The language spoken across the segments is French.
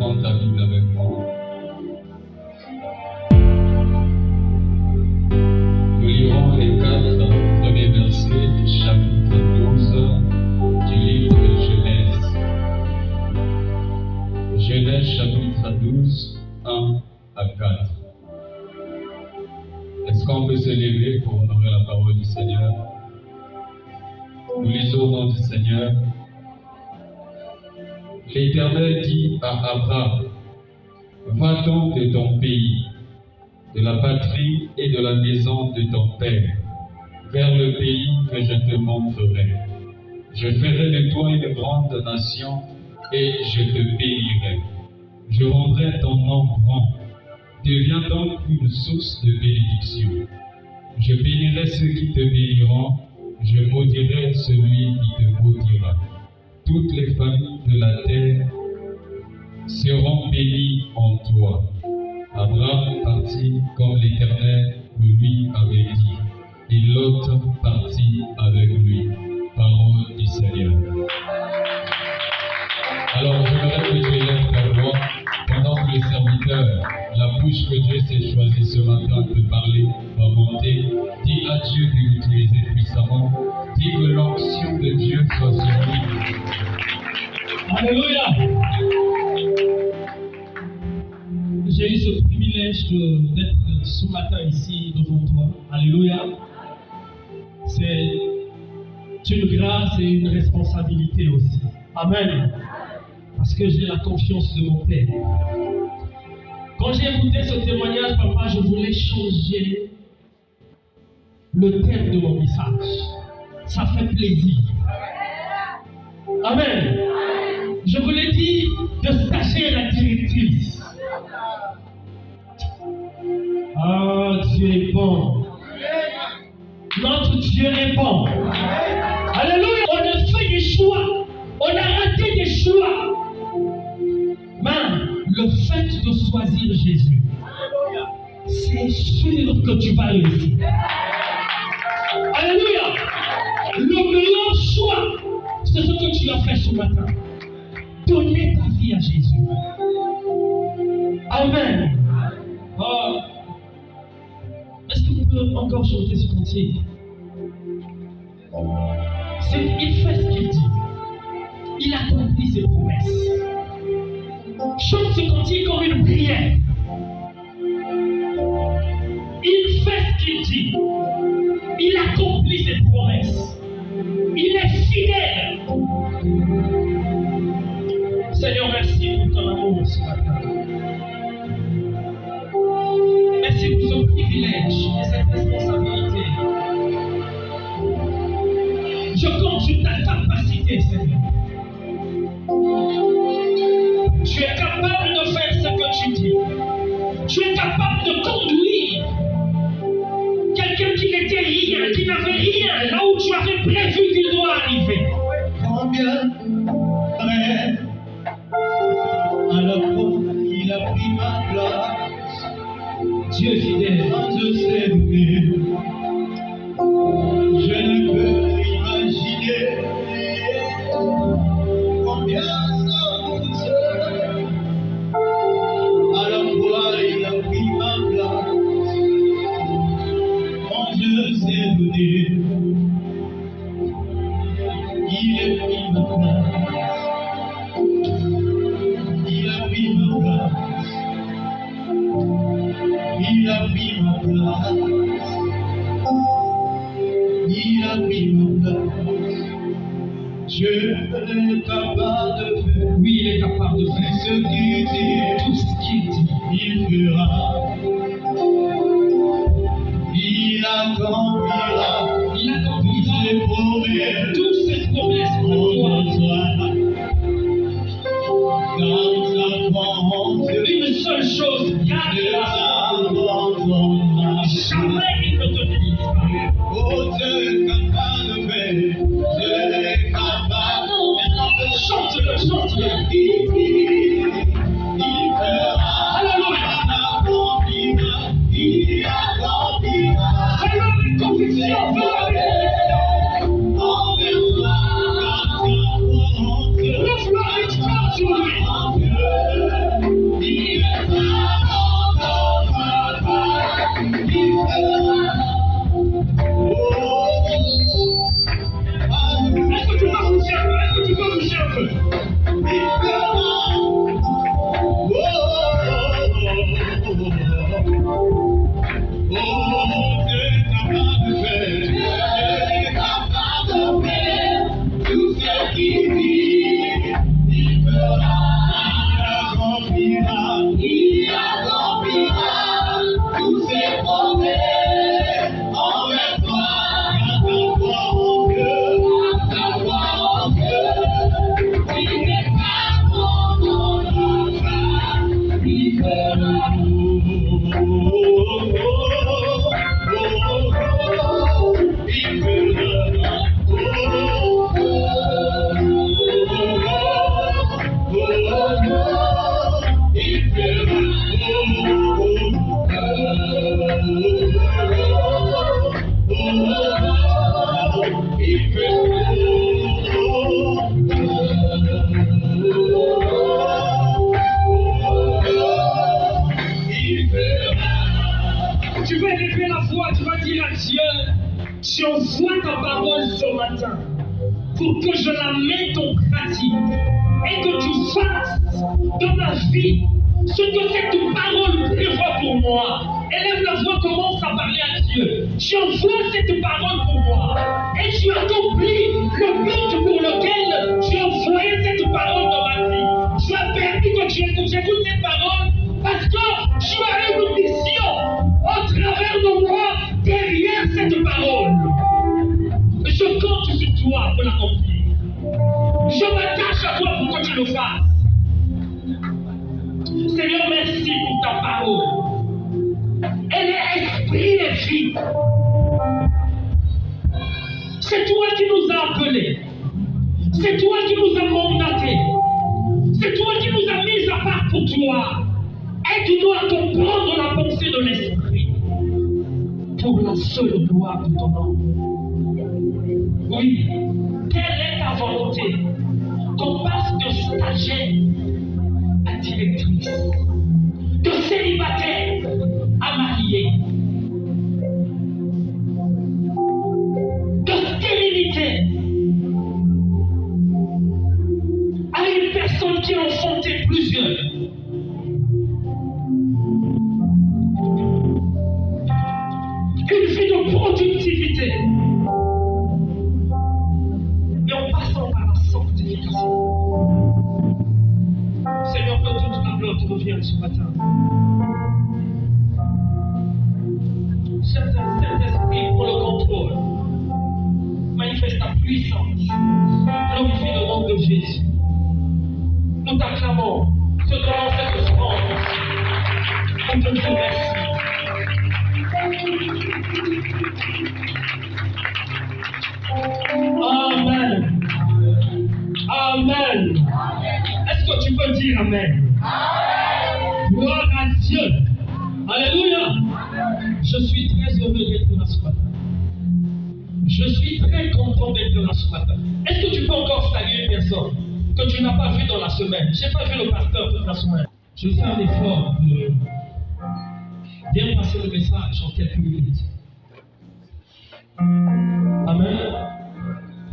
prends ta Bible avec moi. Nous lirons les 4 premiers versets du chapitre 12 du livre de Genèse. Genèse chapitre 12, 1 à 4. Est-ce qu'on peut se lever pour honorer la parole du Seigneur? Nous lisons au nom du Seigneur. L'Éternel dit à Abraham, va-t'en de ton pays, de la patrie et de la maison de ton père, vers le pays que je te montrerai. Je ferai de toi une grande nation et je te bénirai. Je rendrai ton nom grand. Deviens donc une source de bénédiction. Je bénirai ceux qui te béniront, je maudirai celui qui te maudira. Toutes les familles de la terre seront bénies en toi. Abraham partit comme l'Éternel le lui avait dit, et Lot partit avec lui. Parole du Seigneur. Alors, j'aimerais que tu élèves ta voix pendant que le serviteur, la bouche que Dieu s'est choisie ce matin de parler, va monter. Dis à Dieu de l'utiliser puissamment. Dis que l'onction de Dieu soit sur lui. Alléluia! J'ai eu ce privilège d'être ce matin ici devant toi. Alléluia! C'est une grâce et une responsabilité aussi. Amen. Parce que j'ai la confiance de mon Père. Quand j'ai écouté ce témoignage, papa, je voulais changer le thème de mon message. Ça fait plaisir. Amen. Je voulais dire de stagiaire à directrice. Ah, Dieu est bon. Notre Dieu est bon. Alléluia. On a fait des choix. On a raté des choix. Mais le fait de choisir Jésus, c'est sûr que tu vas réussir. Alléluia. Le meilleur choix, c'est ce que tu as fait ce matin. Donner ta vie à Jésus. Amen. Oh. Est-ce qu'on peut encore chanter ce cantique? Il fait ce qu'il dit. Il accomplit ses promesses. Chante ce cantique comme une prière. Il fait ce qu'il dit. Il accomplit ses promesses. Il est fidèle. Seigneur, merci pour ton amour ce matin. Merci pour ce privilège et cette responsabilité. Je compte sur ta capacité, Seigneur. Tu es capable de faire ce que tu dis. Tu es capable de conduire quelqu'un qui n'était rien, qui n'avait rien, là où tu avais prévu qu'il doit arriver. Combien vrai à la croix, il a pris ma place. Dieu fidèle. Quand je sais donner, je ne peux imaginer combien ça seul. À la croix, il a pris ma place. Quand je sais donner, il a pris ma place. Il a pris ma place. Il a pris ma place. Il a pris ma place. Dieu est capable de faire. Oui, il est capable de faire Ce qu'il dit, tout ce qu'il dit. il fera. Il accomplira. Il accomplira Ses promesses. toutes ses promesses pour toi. Dans sa promesse, Une seule chose, garde-la. Jamais il ne te délivre pas. oh, Dieu est capable de faire. Dieu est capable. Chante-le, chante-le. Il fera. Alléluia. Il accomplira. Fais-le avec conviction, fais-le avec Tu vas élever la voix, tu vas dire à Dieu, tu envoies ta parole ce matin pour que je la mette en pratique et que tu fasses dans ma vie ce que cette parole prévoit pour moi. Élève la voix, commence à parler à Dieu. Tu envoies cette parole pour moi et tu accomplis le but pour lequel tu as envoyé cette parole dans ma vie. Tu as permis que j'écoute cette parole parce que tu as une mission au travers de moi derrière cette parole. Je compte sur toi pour l'accomplir. Je m'attache à toi pour que tu le fasses. Seigneur, merci pour ta parole. Elle est esprit et vie. C'est toi qui nous as appelés. C'est toi qui nous as mandatés. C'est toi qui nous as mis à part pour toi. Aide-nous à comprendre la pensée de l'esprit pour la seule gloire de ton nom. Oui, quelle est ta volonté? Qu'on passe de stagiaire à directrice, de célibataire à marié, de stérilité à une personne qui a enfanté plusieurs. Une vie de productivité. Et en passant par la sanctification. Seigneur, que toute la gloire te revienne ce matin. Saint-Esprit, pour le contrôle. Manifeste ta puissance. Glorifie le nom de Jésus. Nous t'acclamons. Te donnons cette offrande. On te dit merci. Amen. Amen. Est-ce que tu peux dire Amen? Gloire à Dieu. Alléluia. Je suis très heureux d'être là ce matin. Je suis très content d'être là ce matin. Est-ce que tu peux encore saluer une personne que tu n'as pas vue dans la semaine? Je n'ai pas vu le pasteur toute la semaine. Je fais un effort de bien passer le message en quelques minutes. Amen.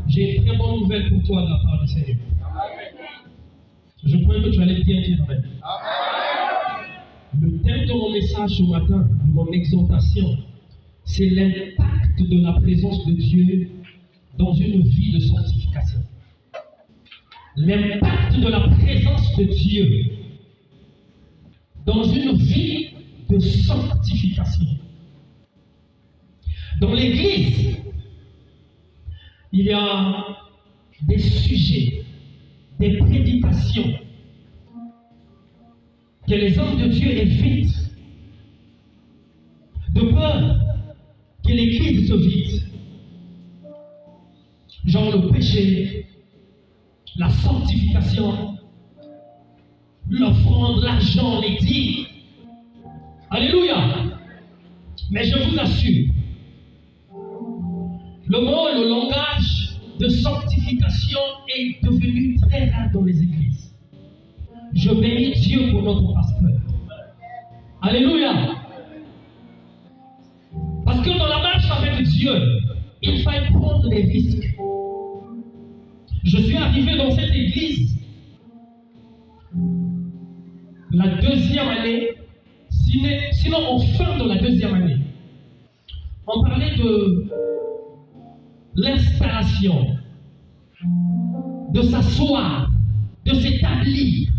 J'ai une très bonne nouvelle pour toi de la part du Seigneur. Je crois que tu allais bien dire Amen. Le thème de mon message ce matin, de mon exhortation, c'est l'impact de la présence de Dieu dans une vie de sanctification. L'impact de la présence de Dieu dans une vie de sanctification. Dans l'Église, il y a des sujets, des prédications que les hommes de Dieu évitent de peur que l'Église se vide. Genre le péché, la sanctification, l'offrande, l'argent, les dîmes. Alléluia. Mais je vous assure, le mot, le langage de sanctification est devenu très rare dans les églises. Je bénis Dieu pour notre pasteur. Alléluia. Parce que dans la marche avec Dieu, il faut prendre des risques. Je suis arrivé dans cette église la deuxième année, sinon en fin de la deuxième année. On parlait de l'installation, de s'asseoir, de s'établir.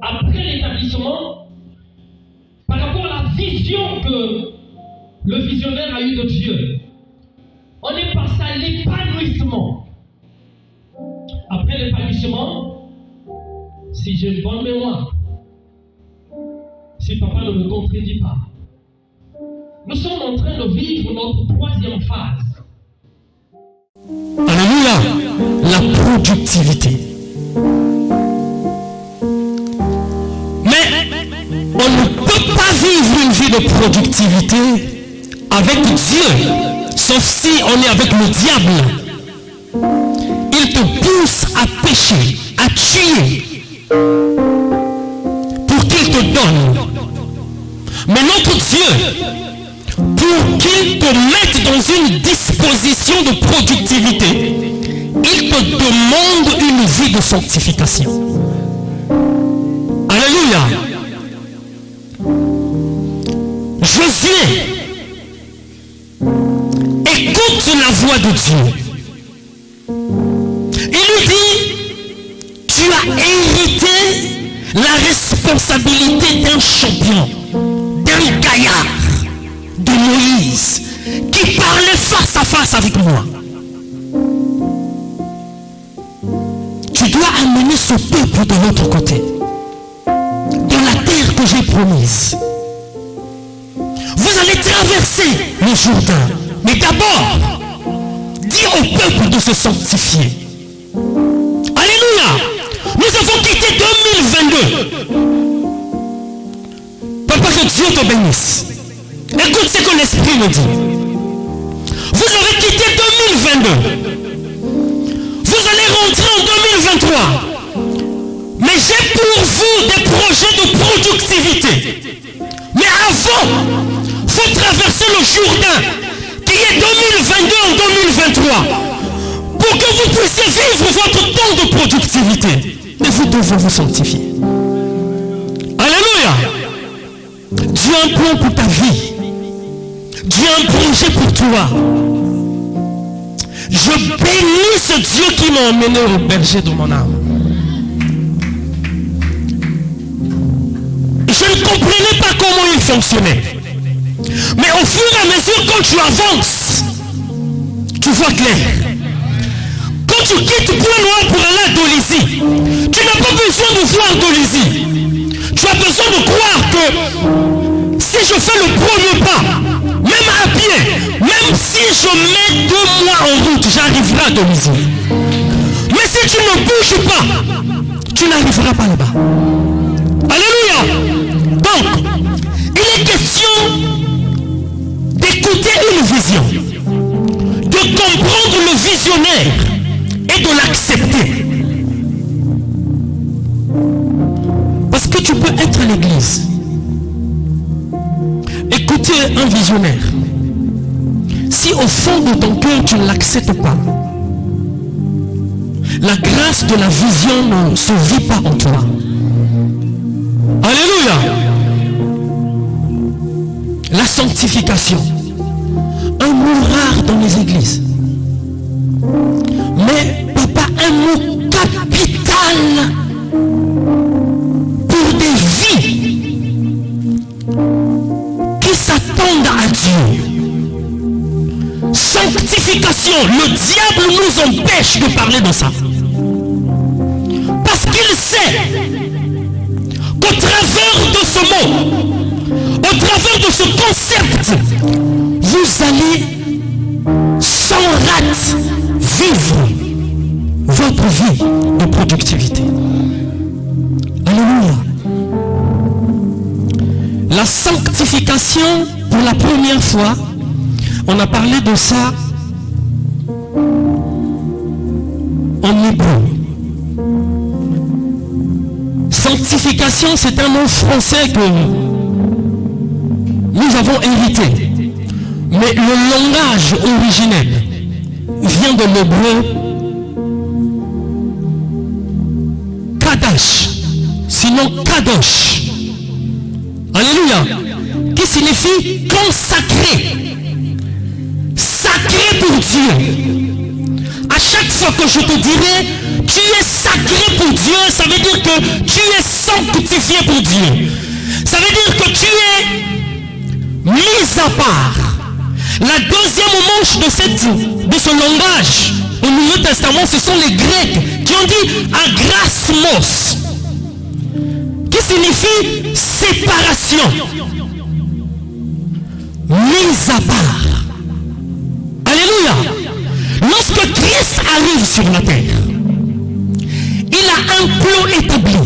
Après l'établissement, par rapport à la vision que le visionnaire a eue de Dieu, on est passé à l'épanouissement. Après l'épanouissement, si j'ai une bonne mémoire, si papa ne me contredit pas, nous sommes en train de vivre notre troisième phase. Alléluia, la productivité. Mais on ne peut pas vivre une vie de productivité avec Dieu, sauf si on est avec le diable. péché, à tuer, pour qu'il te donne. Mais notre Dieu, pour qu'il te mette dans une disposition de productivité, il te demande une vie de sanctification. Alléluia. Josué, écoute la voix de Dieu. Il lui dit, tu as hérité la responsabilité d'un champion, d'un gaillard, de Moïse, qui parlait face à face avec moi. Tu dois amener ce peuple de l'autre côté, de la terre que j'ai promise. Vous allez traverser le Jourdain, mais d'abord, dis au peuple de se sanctifier. Alléluia. Nous avons quitté 2022. Papa, que Dieu te bénisse. Écoute ce que l'Esprit me dit. Vous avez quitté 2022. Vous allez rentrer en 2023. Mais j'ai pour vous des projets de productivité. Mais avant, il faut traverser le Jourdain, qui est 2022 en 2023, pour que vous puissiez vivre votre temps de productivité. Mais vous devez vous sanctifier. Alléluia. Dieu a un plan pour ta vie. Dieu a un projet pour toi. Je bénis ce Dieu qui m'a emmené au berger de mon âme. Je ne comprenais pas comment il fonctionnait. Mais au fur et à mesure, quand tu avances, tu vois clair. Quand tu quittes Point Noir pour aller à Dolisie, tu n'as pas besoin de voir Dolisie. Tu as besoin de croire que si je fais le premier pas, même à pied, même si je mets 2 mois en route, j'arriverai à Dolisie. Mais si tu ne bouges pas, tu n'arriveras pas là-bas. Alléluia. Donc, il est question d'écouter une vision, de comprendre le visionnaire et de l'accepter. Parce que tu peux être à l'église, écouter un visionnaire. Si au fond de ton cœur tu ne l'acceptes pas, la grâce de la vision ne se vit pas en toi. Alléluia. La sanctification, un mot rare dans les églises. Mais papa, un mot capital pour des vies qui s'attendent à Dieu. Sanctification, le diable nous empêche de parler de ça. Parce qu'il sait qu'au travers de ce mot, au travers de ce concept, vous allez sans rate vivre votre vie de productivité. Alléluia. La sanctification, pour la première fois, on a parlé de ça en hébreu. Sanctification, c'est un mot français que nous avons hérité. Mais le langage originel vient de l'hébreu Kadash, sinon Kadosh. Alléluia. Qui signifie consacré. Sacré pour Dieu. À chaque fois que je te dirai, tu es sacré pour Dieu, ça veut dire que tu es sanctifié pour Dieu. Ça veut dire que tu es mis à part. La deuxième manche de ce langage au Nouveau Testament, ce sont les Grecs qui ont dit agrasmos, qui signifie séparation, mise à part. Alléluia. Lorsque Christ arrive sur la terre, il a un plan établi.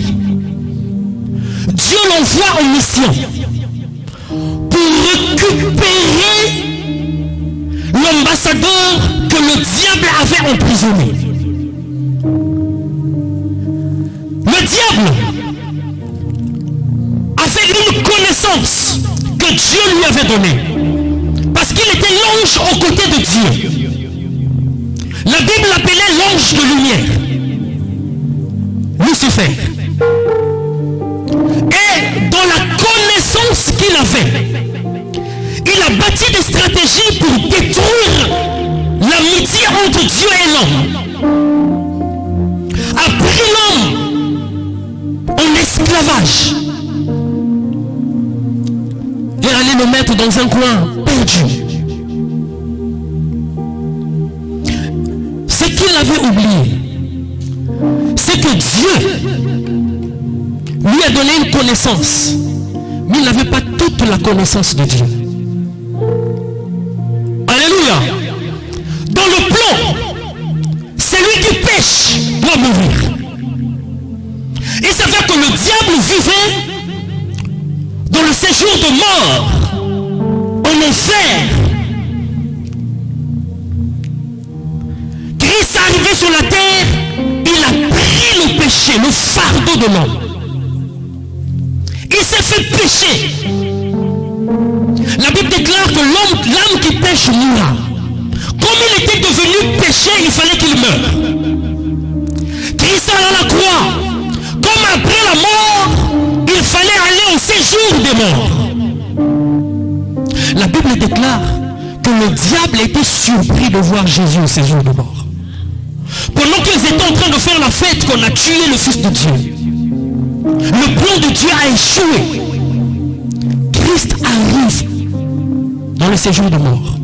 Dieu l'envoie en mission pour récupérer l'ambassadeur que le diable avait emprisonné. connaissance que Dieu lui avait donnée. Parce qu'il était l'ange aux côtés de Dieu. La Bible l'appelait l'ange de lumière. Lucifer. Et dans la connaissance qu'il avait, il a bâti des stratégies pour détruire l'amitié entre Dieu et l'homme. A pris l'homme en esclavage et allait le mettre dans un coin perdu. Ce qu'il avait oublié, c'est que Dieu lui a donné une connaissance, mais il n'avait pas toute la connaissance de Dieu. Alléluia. Dans le plan, celui qui pêche doit mourir. Il s'avère que le diable vivait dans le séjour de mort, en enfer. Christ est arrivé sur la terre, il a pris le péché, le fardeau de l'homme. Il s'est fait pécher. La Bible déclare que l'âme qui pêche mourra. Comme il était devenu péché, il fallait qu'il meure. Christ à la croix, comme après la mort, il fallait aller au séjour des morts. La Bible déclare que le diable était surpris de voir Jésus au séjour des morts. Pendant qu'ils étaient en train de faire la fête qu'on a tué le Fils de Dieu, le plan de Dieu a échoué. Christ arrive dans le séjour des morts.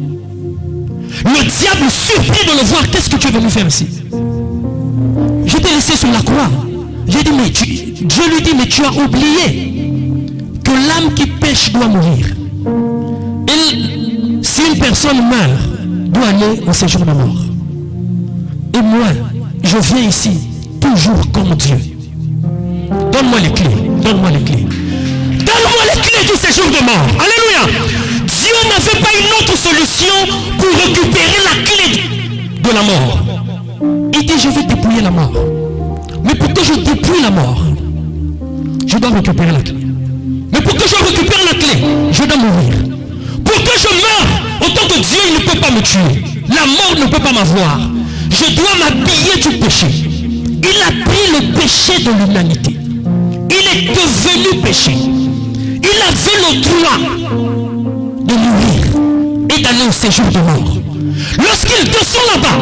Le diable surpris de le voir. Qu'est-ce que tu es venu faire ici? Je t'ai laissé sur la croix. J'ai dit, mais Dieu lui dit, mais tu as oublié que l'âme qui pêche doit mourir. Et si une personne meurt, doit aller au séjour de mort. Et moi, je viens ici toujours comme Dieu. Donne-moi les clés. Donne-moi les clés. Donne-moi les clés du séjour de mort. Alléluia. Dieu n'avait pas une autre solution pour récupérer la clé de la mort. Il dit, je vais dépouiller la mort. Mais pour que je dépouille la mort, je dois récupérer la clé. Mais pour que je récupère la clé, je dois mourir. Pour que je meure, autant que Dieu ne peut pas me tuer, la mort ne peut pas m'avoir, je dois m'habiller du péché. Il a pris le péché de l'humanité. Il est devenu péché. Il avait le droit de mourir et d'aller au séjour de mort. Lorsqu'il descend là-bas,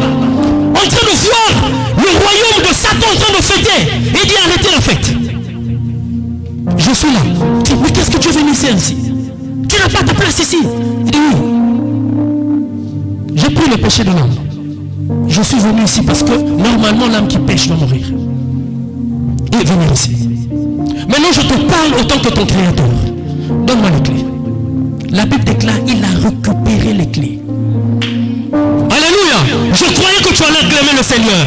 en train de voir le royaume de Satan en train de fêter, il dit arrêtez la fête. Je suis là. Il dit, mais qu'est-ce que tu es venu faire ici? Tu n'as pas ta place ici. Il dit oui. J'ai pris le péché de l'homme. Je suis venu ici parce que normalement l'âme qui pêche doit mourir. Il est venu ici. Maintenant je te parle autant que ton créateur. Donne-moi les clés. La Bible déclare il a récupéré les clés. Alléluia. Je croyais que tu allais acclamer le Seigneur.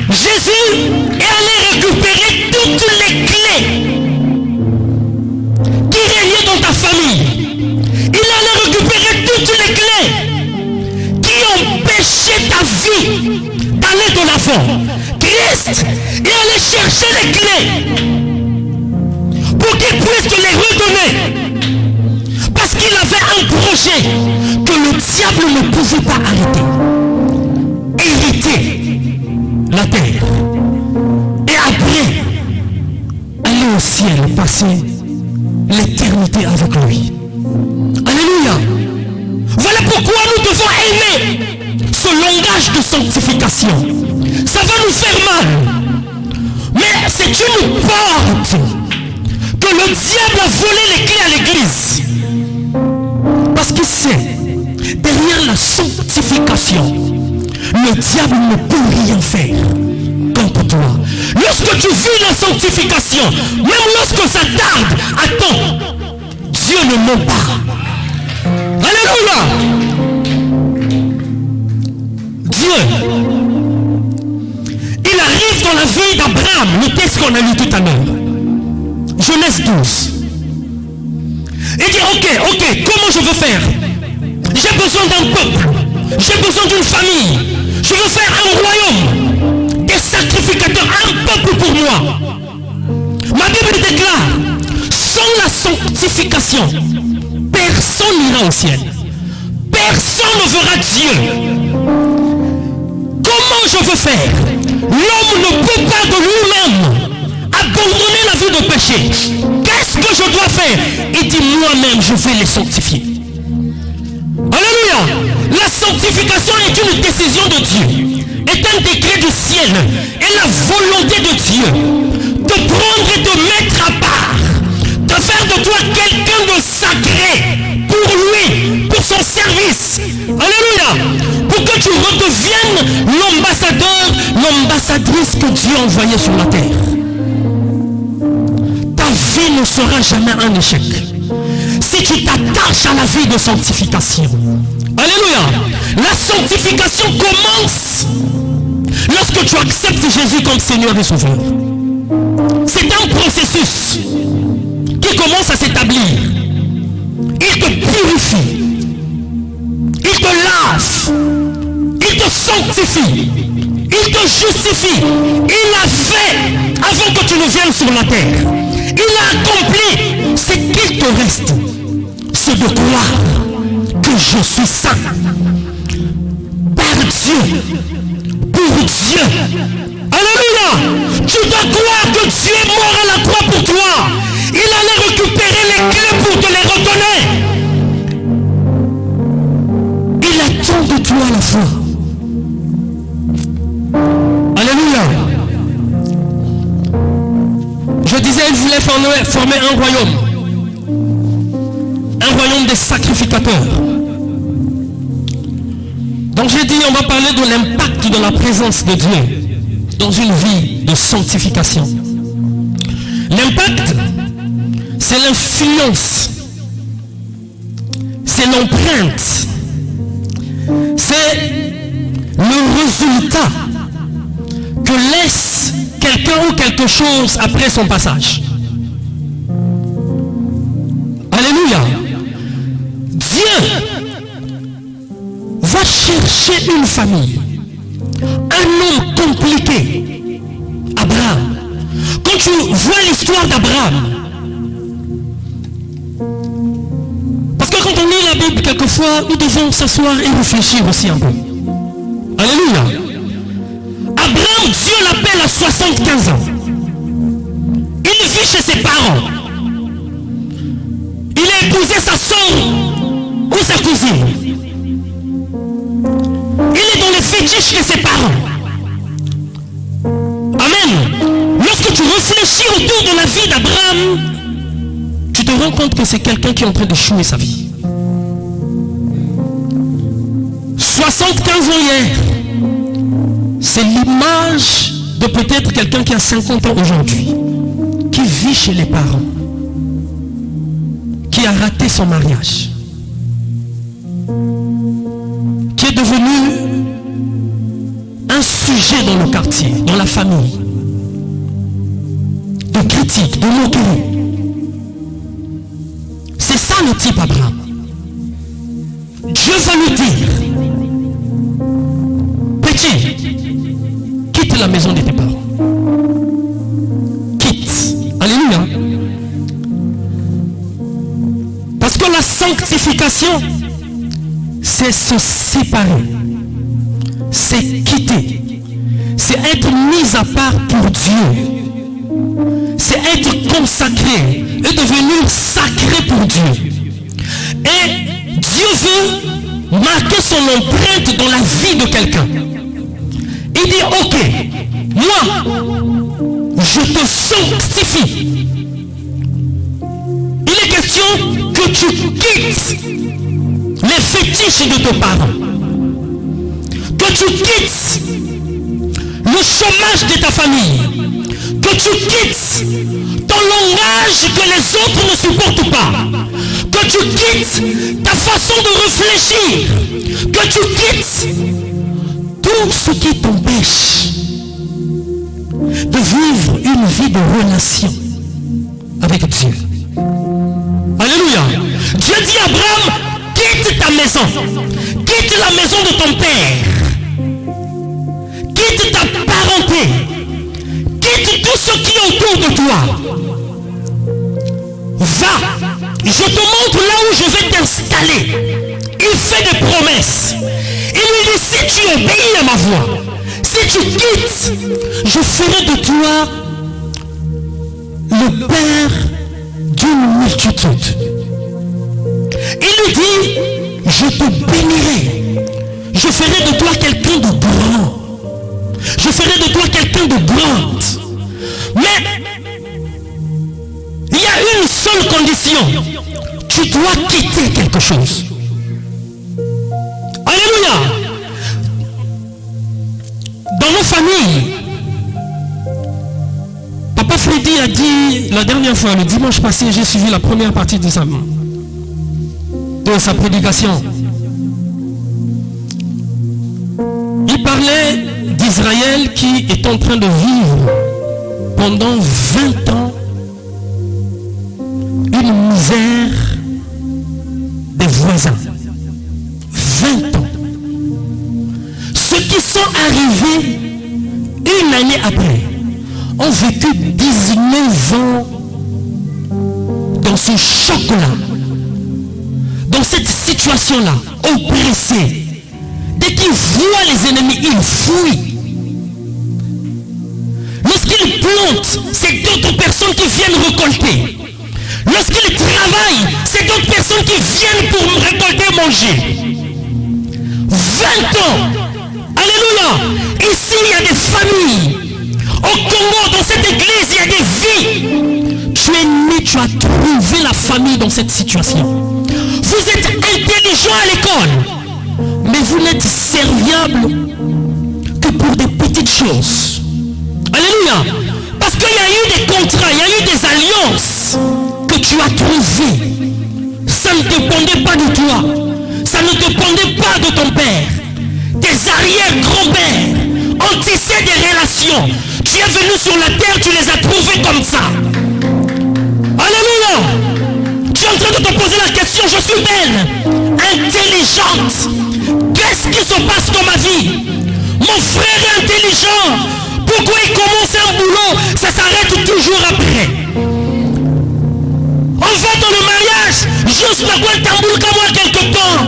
Jésus est allé récupérer toutes les clés qui régnaient dans ta famille. Il est allé récupérer toutes les clés qui empêchaient ta vie d'aller de l'avant. Christ est allé chercher les clés pour qu'il puisse te les redonner. Parce qu'il avait un projet que le diable ne pouvait pas arrêter. Hériter la terre. Et après, aller au ciel, passer l'éternité avec lui. Alléluia. Voilà pourquoi nous devons aimer ce langage de sanctification. Ça va nous faire mal. Mais c'est une porte que le diable a volé les clés à l'église. Parce qu'il sait, derrière la sanctification, le diable ne peut rien faire contre toi. Lorsque tu vis la sanctification, même lorsque ça tarde, attends, Dieu ne ment pas. Alléluia. Dieu, il arrive dans la vie d'Abraham, le texte qu'on a lu tout à l'heure. Genèse 12. Il dit, ok, comment je veux faire? J'ai besoin d'un peuple. J'ai besoin d'une famille. Je veux faire un royaume. Des sacrificateurs, un peuple pour moi. sanctification, personne n'ira au ciel. Personne ne verra Dieu. Comment je veux faire? L'homme ne peut pas de lui-même abandonner la vie de péché. Qu'est-ce que je dois faire? Il dit moi-même, je vais les sanctifier. Alléluia. La sanctification est une décision de Dieu, est un décret du ciel, et la volonté de Dieu de prendre et de mettre à part, de faire de toi quelqu'un de sacré pour lui, pour son service. Alléluia. Pour que tu redeviennes l'ambassadeur, l'ambassadrice que Dieu a envoyé sur la terre. Ta vie ne sera jamais un échec si tu t'attaches à la vie de sanctification. Alléluia. La sanctification commence lorsque tu acceptes Jésus comme Seigneur et Sauveur. C'est un processus qui commence à s'établir. Il te purifie, il te lave, il te sanctifie, il te justifie. Il l'a fait avant que tu ne viennes sur la terre. Il a accompli. Ce qu'il te reste, c'est de croire que je suis saint par Dieu, pour Dieu. Alléluia. Tu dois croire que Dieu est mort à la croix pour toi. Il allait récupérer les clés pour te les redonner. Il attend de toi la foi. Alléluia. Je disais, il voulait former un royaume. Un royaume des sacrificateurs. Donc j'ai dit, on va parler de l'impact de la présence de Dieu dans une vie de sanctification. L'impact, c'est l'influence, c'est l'empreinte, c'est le résultat que laisse quelqu'un ou quelque chose après son passage. Alléluia. Dieu va chercher une famille, un homme compliqué, Abraham. Quand tu vois l'histoire d'Abraham, parce que quand on lit la Bible, quelquefois, nous devons s'asseoir et réfléchir aussi un peu. Alléluia. Abraham, Dieu l'appelle à 75 ans. Il vit chez ses parents. Il a épousé sa soeur ou sa cousine. Il est dans les fétiches de ses parents. Amen. Lorsque tu réfléchis autour de la vie d'Abraham, tu te rends compte que c'est quelqu'un qui est en train de chouer sa vie. 75 ans hier, c'est l'image de peut-être quelqu'un qui a 50 ans aujourd'hui, qui vit chez les parents, qui a raté son mariage, qui est devenu un sujet dans le quartier, dans la famille, de critiques, de moqueries. C'est ça le type Abraham. Dieu va lui dire, petit, quitte la maison de tes parents. Quitte. Alléluia. Parce que la sanctification, c'est se séparer. C'est quitter. C'est être mis à part pour Dieu. C'est être consacré et devenir sacré pour Dieu. Et Dieu veut marquer son empreinte dans la vie de quelqu'un. Il dit, ok, moi, je te sanctifie. Il est question que tu quittes les fétiches de tes parents. Que tu quittes le chômage de ta famille. Que tu quittes ton langage que les autres ne supportent pas. Que tu quittes ta façon de réfléchir. Que tu quittes tout ce qui t'empêche de vivre une vie de relation avec Dieu. Alléluia. Dieu dit à Abraham, quitte ta maison. Quitte la maison de ton père. Quitte ta parenté. Quitte tout ce qui est autour de toi. Va je te montre là où je vais t'installer. Il fait des promesses. Il lui dit, si tu obéis à ma voix, si tu quittes, je ferai de toi le père d'une multitude. Il lui dit, je te bénirai. Je ferai de toi quelqu'un de grand. Je ferai de toi quelqu'un de grande. Mais il y a une seule condition. Tu dois quitter quelque chose. Alléluia. Dans nos familles, Papa Freddy a dit la dernière fois, le dimanche passé, j'ai suivi la première partie de sa prédication. Il parlait d'Israël qui est en train de vivre pendant 20 ans une misère des voisins. 20 ans. Ceux qui sont arrivés une année après ont vécu 19 ans dans ce choc-là, dans cette situation-là, oppressés. Dès qu'ils voient les ennemis, ils fuient. Lorsqu'ils plantent, c'est d'autres personnes qui viennent récolter. Lorsqu'ils travaillent, c'est d'autres personnes qui viennent pour récolter, manger. 20 ans. Alléluia. Ici, il y a des familles. Au Congo, dans cette église, il y a des vies. Tu es né, tu as trouvé la famille dans cette situation. Vous êtes intelligent à l'école, mais vous n'êtes serviable que pour des petites choses. Alléluia. Parce qu'il y a eu des contrats, il y a eu des alliances que tu as trouvées. Ça ne dépendait pas de toi. Ça ne dépendait pas de ton père. Tes arrière-grands-pères ont tissé des relations. Tu es venu sur la terre, tu les as trouvés comme ça. Alléluia. Tu es en train de te poser la question, je suis belle, intelligente. Qu'est-ce qui se passe dans ma vie? Mon frère est intelligent. Pourquoi il commence un boulot, ça s'arrête toujours après? On va dans le mariage, juste pour le tambour comme moi quelque temps.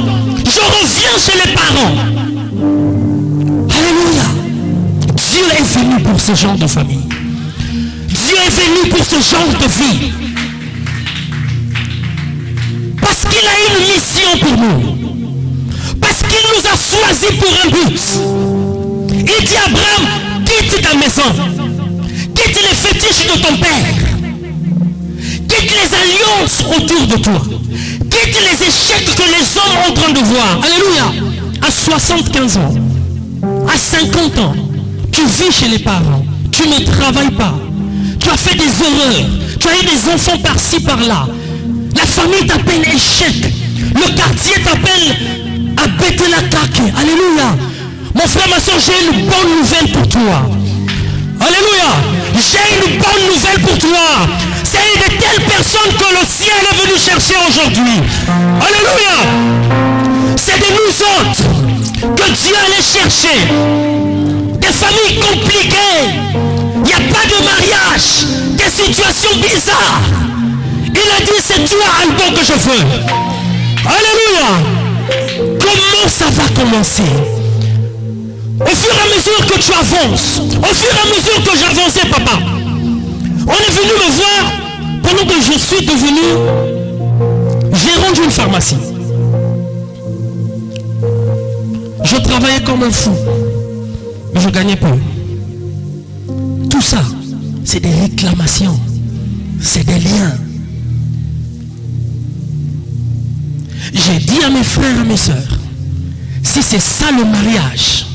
Je reviens chez les parents. Alléluia. Dieu est venu pour ce genre de famille. Dieu est venu pour ce genre de vie. Parce qu'il a une mission pour nous. Parce qu'il nous a choisis pour un but. Il dit à Abraham, quitte ta maison. Quitte les fétiches de ton père. Quitte les alliances autour de toi. Quitte les échecs que les hommes sont en train de voir. Alléluia. À 75 ans, à 50 ans, tu vis chez les parents. Tu ne travailles pas. Tu as fait des horreurs. Tu as eu des enfants par-ci, par-là. La famille t'appelle échec. Le quartier t'appelle à Bethel-Akake. Alléluia. Mon frère, ma soeur, j'ai une bonne nouvelle pour toi. Alléluia. J'ai une bonne nouvelle pour toi. C'est une de telles personnes que le ciel est venu chercher aujourd'hui. Alléluia. C'est de nous autres que Dieu allait chercher. Des familles compliquées. Il n'y a pas de mariage. Des situations bizarres. Il a dit, c'est toi, Alban, que je veux. Alléluia. Comment ça va commencer? Au fur et à mesure que tu avances, au fur et à mesure que j'avançais, papa, on est venu me voir pendant que je suis devenu gérant d'une pharmacie. Je travaillais comme un fou, mais je gagnais peu. Tout ça, c'est des réclamations, c'est des liens. J'ai dit à mes frères et mes sœurs, si c'est ça le mariage,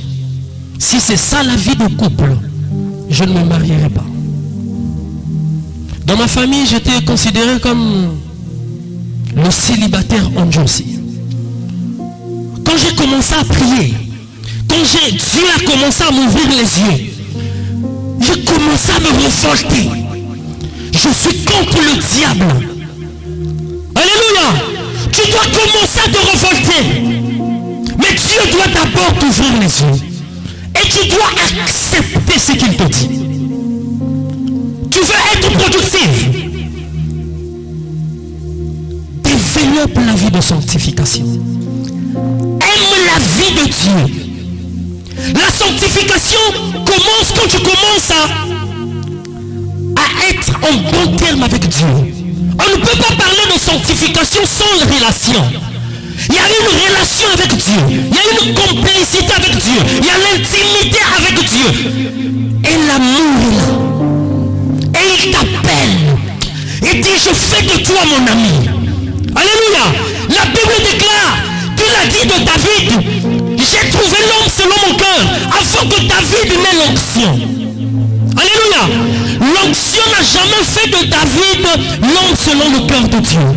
si c'est ça la vie de couple, je ne me marierai pas. Dans ma famille, j'étais considéré comme le célibataire en Josie. Quand j'ai commencé à prier, quand Dieu a commencé à m'ouvrir les yeux, j'ai commencé à me révolter. Je suis contre le diable. Alléluia. Tu dois commencer à te révolter. Mais Dieu doit d'abord t'ouvrir les yeux. Et tu dois accepter ce qu'il te dit. Tu veux être productif. Développe la vie de sanctification. Aime la vie de Dieu. La sanctification commence quand tu commences à être en bon terme avec Dieu. On ne peut pas parler de sanctification sans relation. Il y a une relation avec Dieu. Il y a une complicité avec Dieu. Il y a l'intimité avec Dieu. Et l'amour est là. Et il t'appelle. Il dit, je fais de toi mon ami. Alléluia. La Bible déclare qu'il a dit de David, j'ai trouvé l'homme selon mon cœur, afin que David n'ait l'onction. Alléluia. L'onction n'a jamais fait de David l'homme selon le cœur de Dieu.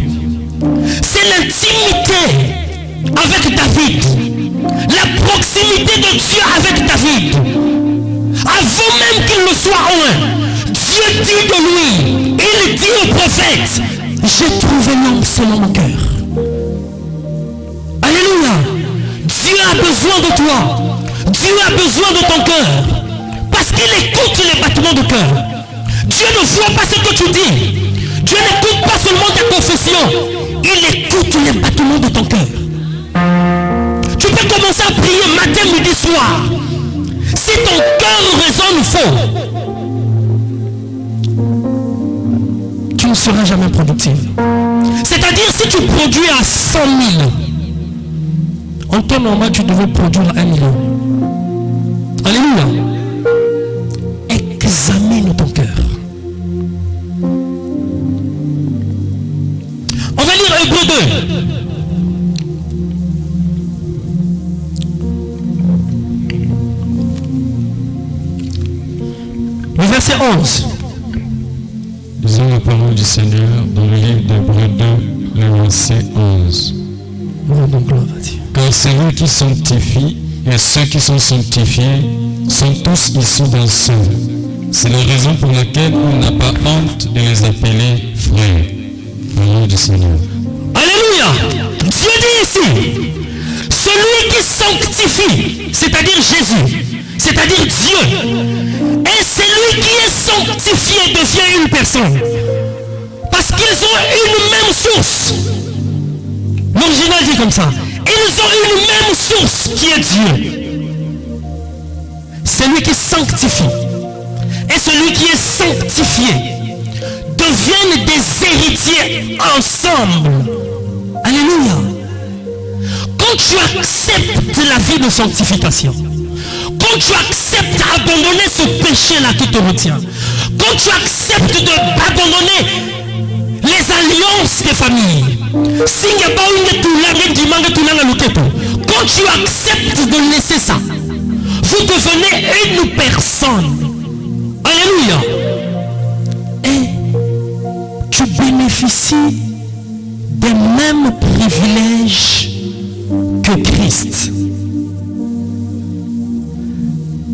C'est l'intimité avec David. La proximité de Dieu avec David. Avant même qu'il ne soit un, Dieu dit de lui, il dit au prophète, j'ai trouvé l'homme selon mon cœur. Alléluia. Dieu a besoin de toi. Dieu a besoin de ton cœur. Parce qu'il écoute les battements de cœur. Dieu ne voit pas ce que tu dis. Dieu n'écoute pas seulement ta confession. Il écoute les battements de ton cœur. Tu peux commencer à prier matin, midi, soir. Si ton cœur résonne faux, tu ne seras jamais productif. C'est-à-dire si tu produis à 100 000, en temps normal, tu devais produire 1 million. Alléluia. Examine ton cœur. On va lire Hébreux 2. Le verset 11. Lisons la parole du Seigneur dans le livre d'Hébreux 2, le verset 11. Car c'est lui qui sanctifie, et ceux qui sont sanctifiés sont tous issus d'un seul. C'est la raison pour laquelle on n'a pas honte de les appeler frères. Parole du Seigneur. Alléluia. Dieu dit ici, celui qui sanctifie, c'est-à-dire Jésus, c'est-à-dire Dieu, et celui qui est sanctifié devient une personne. Parce qu'ils ont une même source. L'original dit comme ça. Ils ont une même source qui est Dieu. Celui qui sanctifie et celui qui est sanctifié deviennent des héritiers ensemble. Alléluia. Quand tu acceptes la vie de sanctification, quand tu acceptes d'abandonner ce péché-là qui te retient, quand tu acceptes d'abandonner les alliances des familles, quand tu acceptes de laisser ça, vous devenez une personne. Alléluia. Et tu bénéficies des mêmes privilèges que Christ.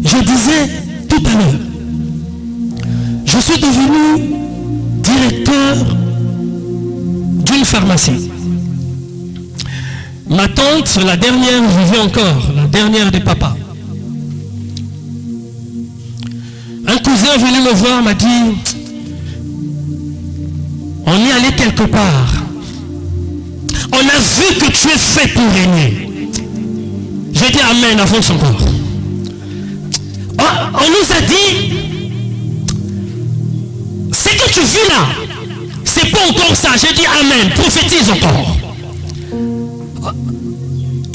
Je disais tout à l'heure, je suis devenu directeur d'une pharmacie. Ma tante, la dernière, vivait encore, la dernière des papas. Un cousin est venu me voir, m'a dit, on est allé quelque part. On a vu que tu es fait pour régner. J'ai dit amen avant son corps. On nous a dit, ce que tu vis là, c'est pas encore ça. J'ai dit amen, prophétise encore.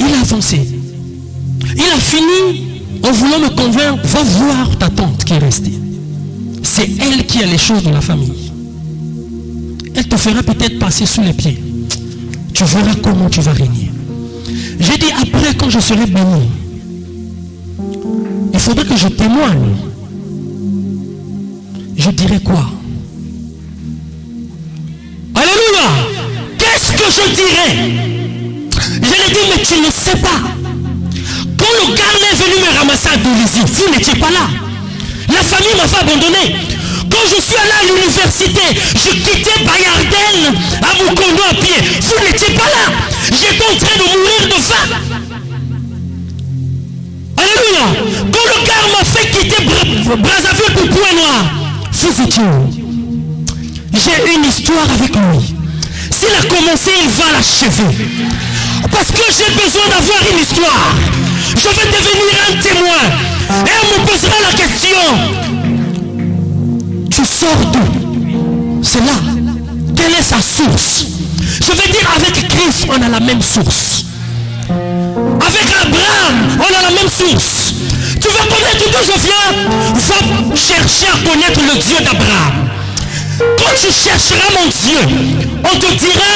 Il a avancé. Il a fini en voulant me convaincre, va voir ta tante qui est restée. C'est elle qui a les choses de la famille. Elle te fera peut-être passer sous les pieds. Tu verras comment tu vas régner. J'ai dit après, quand je serai béni, il faudrait que je témoigne. Je dirai quoi? Alléluia. Qu'est-ce que je dirais? Je lui ai dit, mais tu ne sais pas. Quand le gars est venu me ramasser à Dolisie, vous n'étiez pas là. La famille m'a fait abandonner. Quand je suis allé à l'université, je quittais Bayardel à Mukondo à pied. Vous n'étiez pas là. J'étais en train de mourir de faim. Alléluia. Quand le gars m'a fait quitter Brazzaville pour Point Noir, vous étiez où? J'ai une histoire avec lui. s'il a commencé, il va l'achever. Parce que j'ai besoin d'avoir une histoire. Je vais devenir un témoin. Et on me posera la question. Tu sors d'où? C'est là. Quelle est sa source? Je veux dire, avec Christ, on a la même source. Avec Abraham, on a la même source. Tu vas connaître d'où je viens? Va chercher à connaître le Dieu d'Abraham. Quand tu chercheras mon Dieu, on te dira,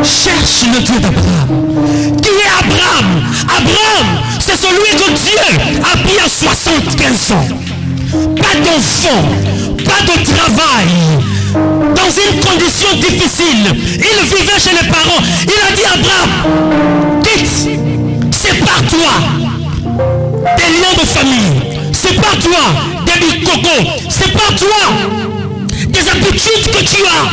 cherche le Dieu d'Abraham. Qui est Abraham? Abraham, c'est celui que Dieu a pris à 75 ans. Pas d'enfant, pas de travail, dans une condition difficile. Il vivait chez les parents. Il a dit à Abraham, quitte, sépare-toi des liens de famille, sépare-toi des bicocos, sépare-toi des habitudes que tu as.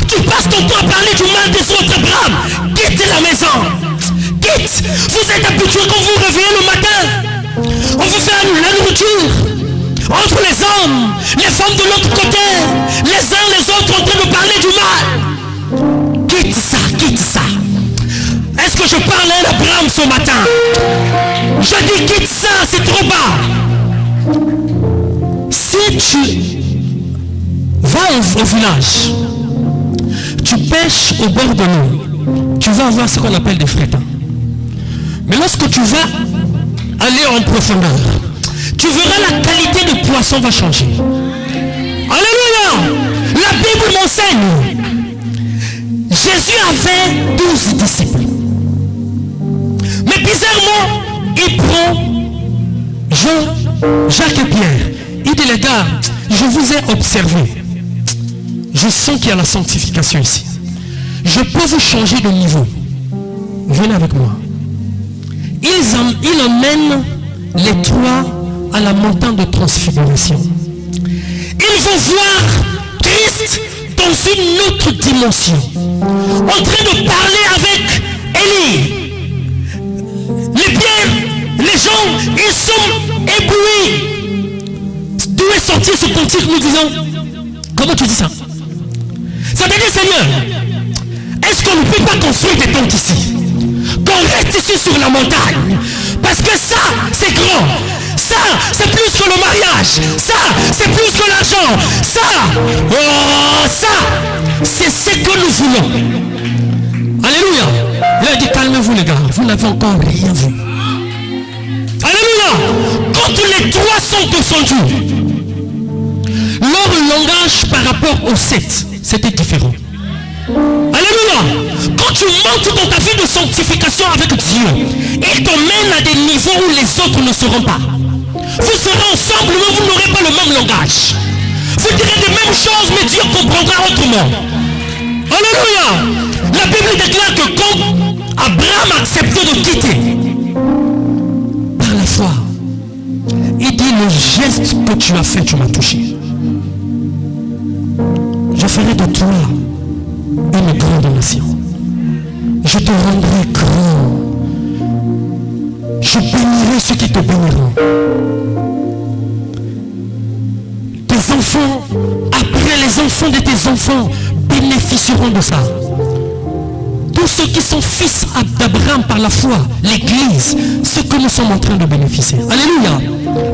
Tu passes ton temps à parler du mal des autres. Abraham, quitte la maison, quitte. Vous êtes habitués quand vous vous réveillez le matin, on vous fait la nourriture. Entre les hommes, les femmes de l'autre côté, les uns les autres en train de parler du mal. Quitte ça, quitte ça. Est-ce que je parle à Abraham ce matin? Je dis quitte ça, c'est trop bas. Si tu vas au village, tu pêches au bord de l'eau, tu vas avoir ce qu'on appelle des frétins. Mais lorsque tu vas aller en profondeur, tu verras la qualité du poisson va changer. Alléluia! La Bible m'enseigne. Jésus avait 12 disciples. Mais bizarrement, il prend Jean, Jacques et Pierre. Il dit, les gars, je vous ai observé. Je sens qu'il y a la sanctification ici. Je peux vous changer de niveau. Venez avec moi. Il emmène les trois à la montagne de transfiguration. Ils vont voir Christ dans une autre dimension, en train de parler avec Élie. Les pierres, les gens, ils sont éblouis. D'où est sorti ce cantique nous disant, comment tu dis ça? Ça veut dire, Seigneur, est-ce qu'on ne peut pas construire des tentes ici? Qu'on reste ici sur la montagne? Parce que ça, c'est grand. Ça, c'est plus que le mariage. Ça, c'est plus que l'argent. Ça, oh, ça, c'est ce que nous voulons. Alléluia. Il a dit, calmez-vous les gars, vous n'avez encore rien vu. Alléluia. Quand les trois sont descendus, leur langage par rapport aux sept, c'était différent. Alléluia. Quand tu montes dans ta vie de sanctification avec Dieu, il t'emmène à des niveaux où les autres ne seront pas. Vous serez ensemble, mais vous n'aurez pas le même langage. Vous direz les mêmes choses, mais Dieu comprendra autrement. Alléluia. La Bible déclare que quand Abraham a accepté de quitter, par la foi, il dit, le geste que tu as fait, tu m'as touché. Je ferai de toi une grande nation. Je te rendrai grand. Je bénirai ceux qui te béniront. Tes enfants, après les enfants de tes enfants, bénéficieront de ça. Tous ceux qui sont fils d'Abraham par la foi, l'église, ce que nous sommes en train de bénéficier. Alléluia.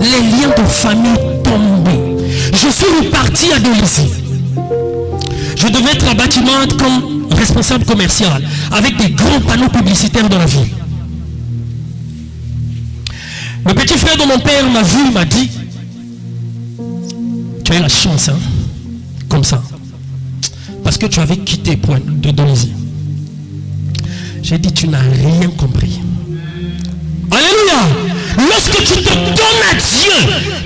Les liens de famille tombés. Je suis reparti à Dolisie. Je devais être à bâtiment comme responsable commercial, avec des grands panneaux publicitaires dans la ville. Le petit frère de mon père m'a vu, il m'a dit, tu as eu la chance, hein, comme ça, parce que tu avais quitté Point de Dolisie. J'ai dit, tu n'as rien compris. Alléluia. Lorsque tu te donnes à Dieu,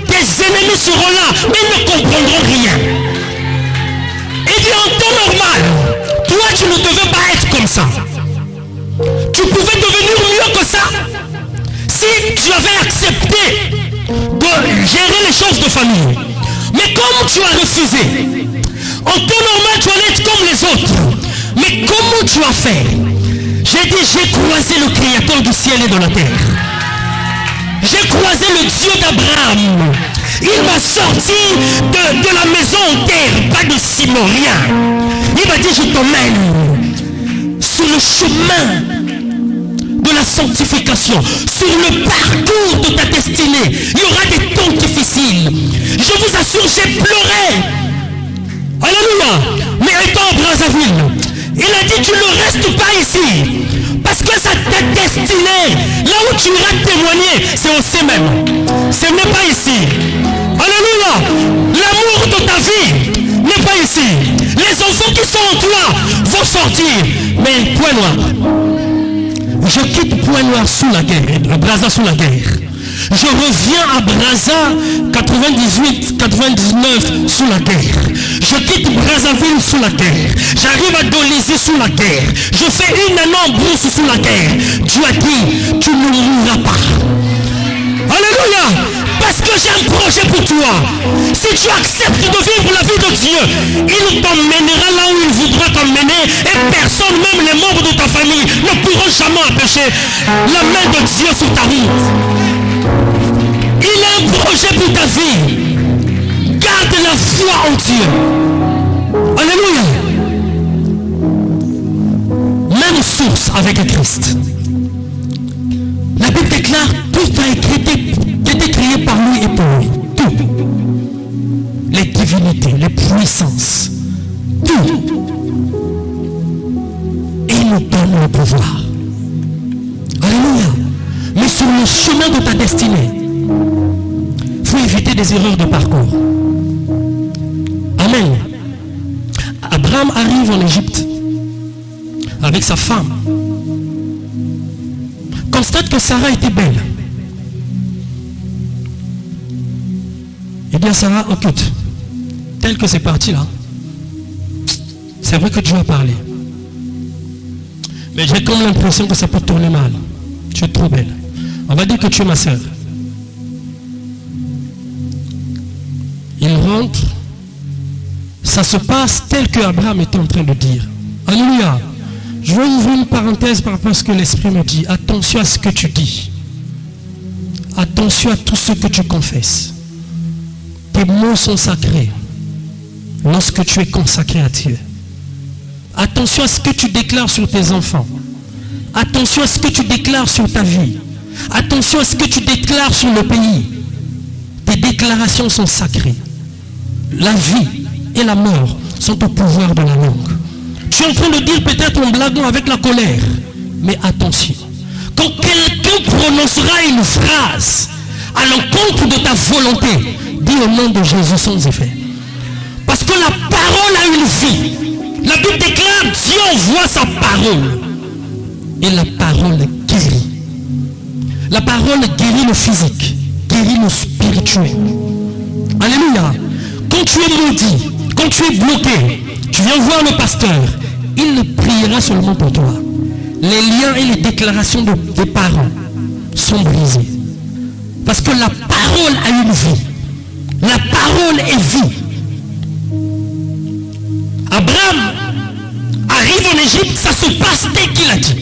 tes ennemis seront là, mais ils ne comprendront rien. Il dit, en temps normal, toi tu ne devais pas être comme ça. Tu pouvais devenir mieux que ça si tu avais accepté de gérer les choses de famille. Mais comme tu as refusé, en temps normal tu allais être comme les autres. Mais comment tu as fait? J'ai dit, j'ai croisé le Créateur du ciel et de la terre. J'ai croisé le Dieu d'Abraham. Il m'a sorti de la maison en terre, pas de ciment, rien. Il m'a dit, je t'emmène. sur le chemin de la sanctification, sur le parcours de ta destinée. Il y aura des temps difficiles. Je vous assure, j'ai pleuré. Alléluia. Mais étant à Brazzaville, il a dit, tu ne restes pas ici. Parce que ça ta destinée, là où tu iras témoigner, c'est au sein même. Ce n'est pas ici. Alléluia. L'amour de ta vie n'est pas ici. Les enfants qui sont en toi vont sortir. Mais point noir. Je quitte Point Noir sous la guerre, Brazza sous la guerre. Je reviens à Brazza 98-99 sous la guerre. Je quitte Brazzaville sous la guerre. J'arrive à Dolisie sous la guerre. Je fais une année en brousse sous la guerre. Dieu a dit, tu ne mourras pas. Alléluia. Parce que j'ai un projet pour toi. Si tu acceptes de vivre la vie de Dieu, il t'emmènera là où il voudra t'emmener. Et personne, même les membres de ta famille, ne pourront jamais empêcher la main de Dieu sur ta route. Il a un projet pour ta vie. Garde la foi en Dieu. Alléluia. Même source avec Christ. La Bible déclare, tout a été créé par lui et pour lui. Tout. Les divinités, les puissances. Tout. Et il nous donne le pouvoir. Alléluia. Mais sur le chemin de ta destinée, il faut éviter des erreurs de parcours. Amen. Abraham arrive en Égypte avec sa femme. Constate que Sarah était belle. Eh bien, Sarah, écoute, tel que c'est parti là, c'est vrai que Dieu a parlé. Mais j'ai comme l'impression que ça peut tourner mal. Tu es trop belle. On va dire que tu es ma soeur. Il rentre. Ça se passe tel que Abraham était en train de dire. Alléluia. Je vais ouvrir une parenthèse par rapport à ce que l'Esprit me dit. Attention à ce que tu dis. Attention à tout ce que tu confesses. Tes mots sont sacrés lorsque tu es consacré à Dieu. Attention à ce que tu déclares sur tes enfants. Attention à ce que tu déclares sur ta vie. Attention à ce que tu déclares sur le pays. Tes déclarations sont sacrées. La vie et la mort sont au pouvoir de la langue. Tu es en train de dire peut-être en blaguant avec la colère. Mais attention. Quand quelqu'un prononcera une phrase à l'encontre de ta volonté, dis au nom de Jésus sans effet. Parce que la parole a une vie. La Bible déclare, Dieu envoie sa parole. Et la parole guérit. La parole guérit le physique, guérit le spirituel. Alléluia. Quand tu es maudit, quand tu es bloqué, tu viens voir le pasteur. Il ne priera seulement pour toi. Les liens et les déclarations des parents sont brisés. Parce que la parole a une vie. La parole est vie. Abraham arrive en Égypte, ça se passe dès qu'il a dit.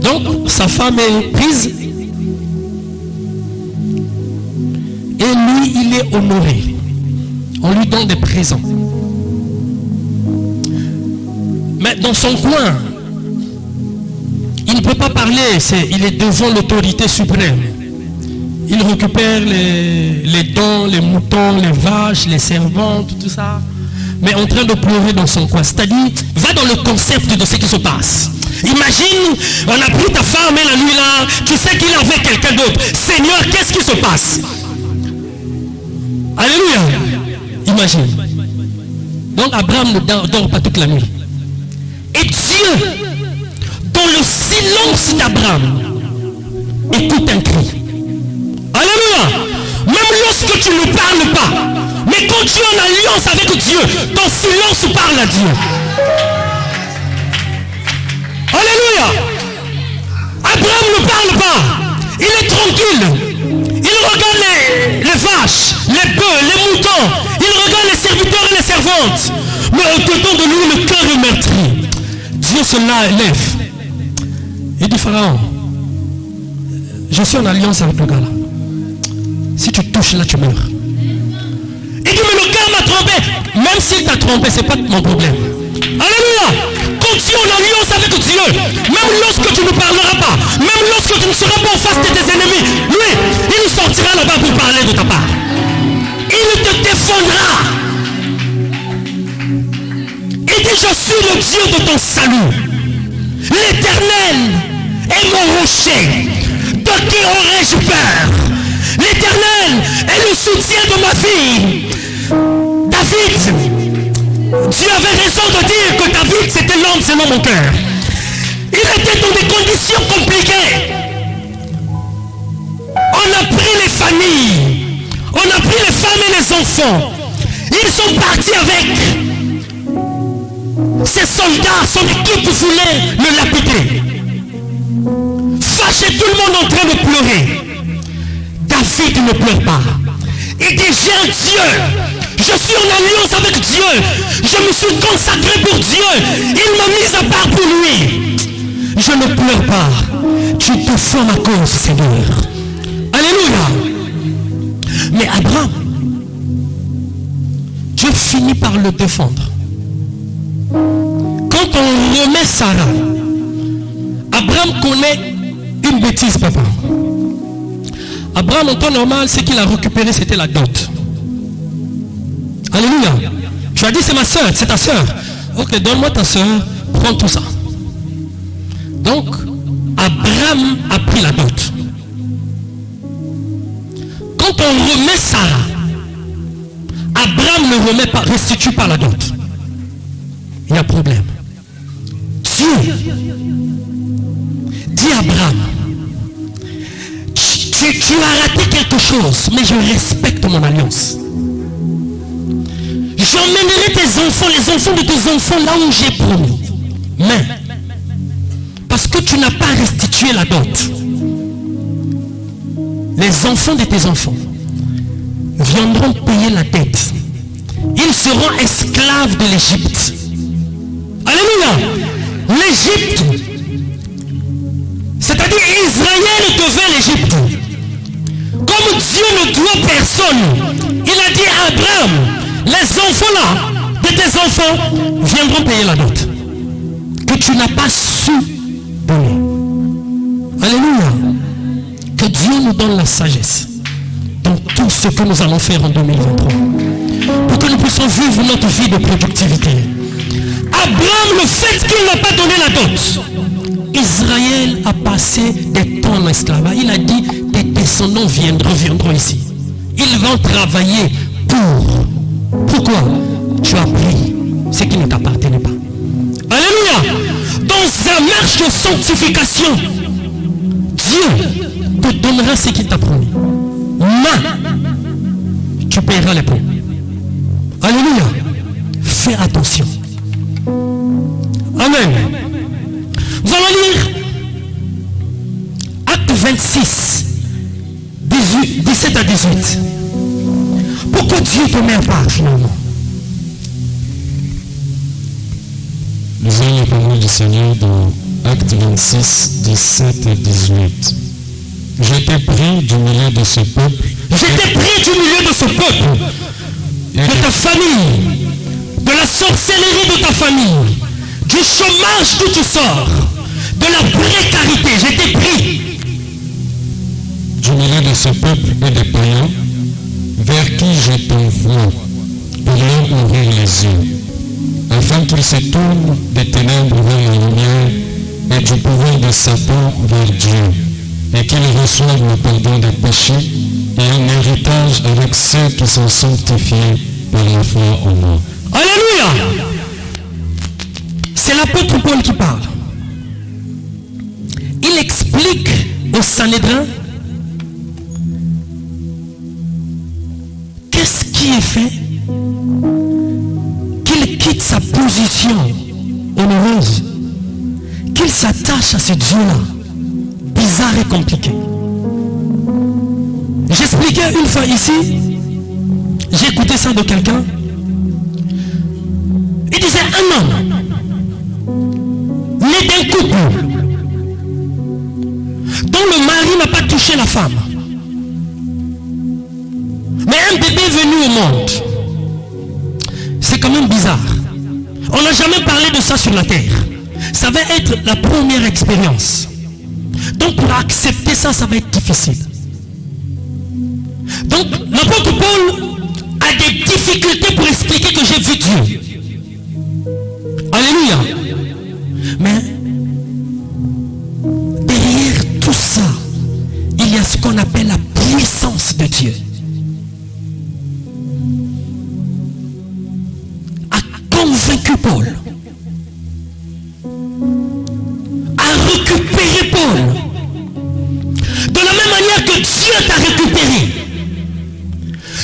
Donc, sa femme est prise. Et lui, il est honoré. On lui donne des présents. Mais dans son coin, il ne peut pas parler. Il est devant l'autorité suprême. Il récupère les dons, les moutons, les vaches, les servantes, tout ça. Mais en train de pleurer dans son coin. C'est-à-dire, va dans le concept de ce qui se passe. Imagine, on a pris ta femme et la nuit là, tu sais qu'il est avec quelqu'un d'autre. Seigneur, qu'est-ce qui se passe? Alléluia. Imagine. Donc Abraham ne dort pas toute la nuit. Et Dieu, dans le silence d'Abraham, écoute un cri. Alléluia. Même lorsque tu ne parles pas, mais quand tu es en alliance avec Dieu, ton silence parle à Dieu. Alléluia. Abraham ne parle pas. Il est tranquille. Il regarde les vaches, les bœufs, les moutons. Il regarde les serviteurs et les servantes. Mais au-dedans de lui, le cœur est meurtri. Dieu se lève. Il dit, Pharaon, je suis en alliance avec le gars là. Si tu touches là, tu meurs. Il dit, mais le gars m'a trompé. Même s'il t'a trompé, ce n'est pas mon problème. Alléluia. quand tu es en alliance avec Dieu, même lorsque tu ne parleras pas, même lorsque tu ne seras pas en face de tes ennemis, lui, il sortira là-bas pour parler de ta part. Il te défendra. Il dit, je suis le Dieu de ton salut. L'Éternel est mon rocher. De qui aurais-je peur? L'Éternel est le soutien de ma vie. David, Dieu avait raison de dire que David c'était l'homme selon mon cœur. Il était dans des conditions compliquées. On a pris les familles, on a pris les femmes et les enfants. Ils sont partis avec. Ces soldats, son équipe voulait le lapider. Fâché, tout le monde en train de pleurer. David ne pleure pas. Il dit, j'ai un Dieu. Je suis en alliance avec Dieu. Je me suis consacré pour Dieu. Il m'a mis à part pour lui. Je ne pleure pas. Tu te fais ma cause, Seigneur. Alléluia. Mais Abraham, Dieu finit par le défendre. Quand on remet Sarah, Abraham connaît une bêtise, papa. Abraham, en temps normal, ce qu'il a récupéré, c'était la dot. Alléluia. Tu as dit, c'est ma soeur, c'est ta soeur. Ok, donne-moi ta soeur, prends tout ça. Donc, Abraham a pris la dot. Quand on remet Sarah, Abraham ne remet pas, restitue pas la dot. Il y a problème. Dieu dit à Abraham, tu as raté quelque chose, mais je respecte mon alliance. J'emmènerai tes enfants, les enfants de tes enfants, là où j'ai promis. Mais, parce que tu n'as pas restitué la dot, les enfants de tes enfants viendront payer la dette. Ils seront esclaves de l'Égypte. Alléluia. L'Égypte, c'est-à-dire Israël devait l'Égypte. Comme Dieu ne doit personne, il a dit à Abraham, les enfants là, de tes enfants, viendront payer la dot que tu n'as pas su donner. Alléluia. Que Dieu nous donne la sagesse dans tout ce que nous allons faire en 2023. Pour que nous puissions vivre notre vie de productivité. Abraham, le fait qu'il n'a pas donné la dot, Israël a passé des temps en esclavage. Il a dit, tes descendants reviendront ici. Ils vont travailler pour. Pourquoi? Tu as pris ce qui ne t'appartenait pas. Alléluia. Dans sa marche de sanctification, Dieu te donnera ce qu'il t'a promis. Mais tu paieras les pots. Alléluia. Fais attention. Amen. Nous allons lire Acte 26, 17 à 18. Pourquoi Dieu te met à part finalement? Nous avons la parole du Seigneur dans Acte 26, 17 et 18. J'étais pris du milieu de ce peuple. J'étais pris du milieu de ce peuple, de ta famille, de la sorcellerie de ta famille, du chômage d'où tu sors, de la précarité. J'étais pris du milieu de ce peuple et des païens, vers qui je t'envoie pour leur ouvrir les yeux, afin qu'ils se tournent des ténèbres vers la lumière et du pouvoir de Satan vers Dieu, et qu'ils reçoivent le pardon des péchés et un héritage avec ceux qui sont sanctifiés par la foi en moi. Alléluia. C'est l'apôtre Paul qui parle. Il explique au Sanhédrin qu'est-ce qui est fait qu'il quitte sa position honoureuse, qu'il s'attache à ce Dieu-là, bizarre et compliqué. J'expliquais une fois ici, j'ai écouté ça de quelqu'un. Il disait un homme né d'un couple dont le mari n'a pas touché la femme, mais un bébé est venu au monde. C'est quand même bizarre. On n'a jamais parlé de ça sur la terre. Ça va être la première expérience. Donc pour accepter ça, ça va être difficile. Donc l'apôtre Paul a des difficultés pour expliquer que j'ai vu Dieu. Alléluia. Mais derrière tout ça, il y a ce qu'on appelle la puissance de Dieu. A convaincu Paul, a récupéré Paul. De la même manière que Dieu t'a récupéré,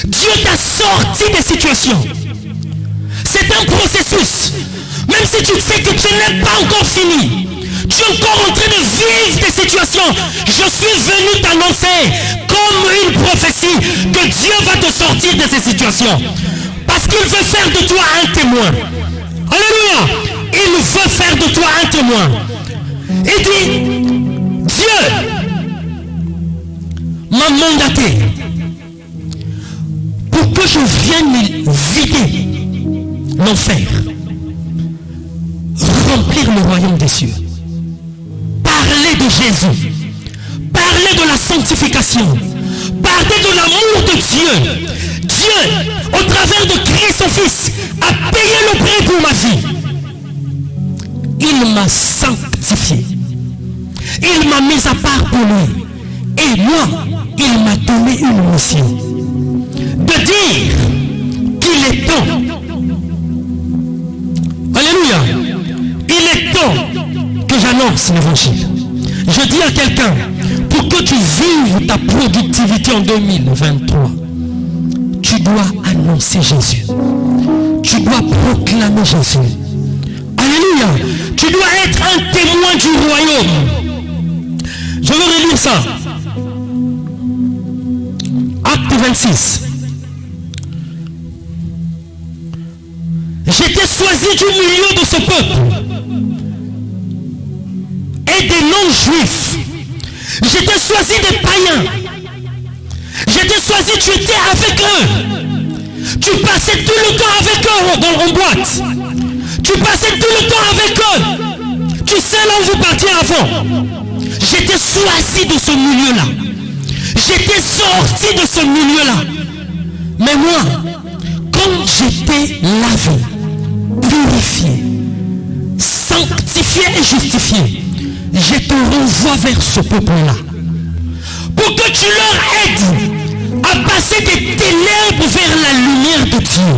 Dieu t'a sorti des situations. C'est un processus. Même si tu sais que tu n'es pas encore fini, tu es encore en train de vivre des situations. Je suis venu t'annoncer comme une prophétie que Dieu va te sortir de ces situations. Parce qu'il veut faire de toi un témoin. Alléluia. Il veut faire de toi un témoin. Il dit, Dieu m'a mandaté pour que je vienne vider l'enfer, remplir le royaume des cieux, parler de Jésus, parler de la sanctification, parler de l'amour de Dieu. Dieu, au travers de Christ son Fils, a payé le prix pour ma vie. Il m'a sanctifié. Il m'a mis à part pour lui. Et moi, il m'a donné une mission. De dire qu'il est temps. Alléluia. Il est temps que j'annonce l'évangile. Je dis à quelqu'un, pour que tu vives ta productivité en 2023, tu dois annoncer Jésus. Tu dois proclamer Jésus. Alléluia. Tu dois être un témoin du royaume. Je veux relire ça. Acte 26. J'étais choisi du milieu de ce peuple et des non-juifs. J'étais choisi des païens. J'étais choisi, tu étais avec eux. Tu passais tout le temps avec eux en boîte. Tu passais tout le temps avec eux. Tu sais là où vous partiez avant. J'étais choisi de ce milieu-là. J'étais sorti de ce milieu-là. Mais moi, quand j'étais lavé, purifié, sanctifié et justifié, je te renvoie vers ce peuple-là. Pour que tu leur aides à passer des ténèbres vers la lumière de Dieu.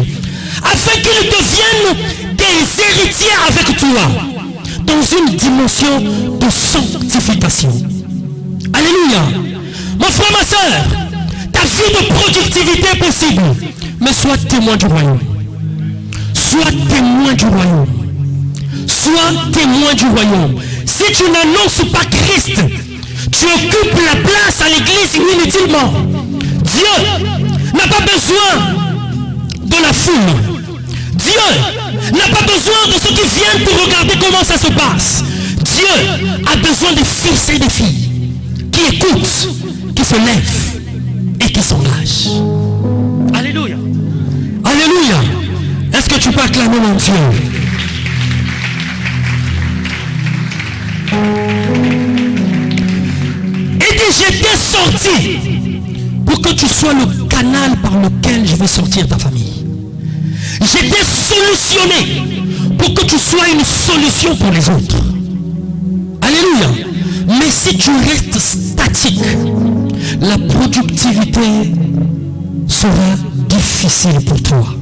Afin qu'ils deviennent des héritiers avec toi. Dans une dimension de sanctification. Alléluia. Mon frère, ma soeur, ta vie de productivité est possible. Mais sois témoin du royaume. Sois témoin du royaume. Sois témoin du royaume. Si tu n'annonces pas Christ, tu occupes la place à l'église inutilement. Dieu n'a pas besoin de la foule. Dieu n'a pas besoin de ceux qui viennent pour regarder comment ça se passe. Dieu a besoin des fils et des filles qui écoutent, qui se lèvent et qui s'engagent. Alléluia. Alléluia. Est-ce que tu peux acclamer mon Dieu? Et dit, j'étais sorti pour que tu sois le canal par lequel je vais sortir ta famille. J'étais solutionné pour que tu sois une solution pour les autres. Alléluia. Mais si tu restes statique, la productivité sera difficile pour toi.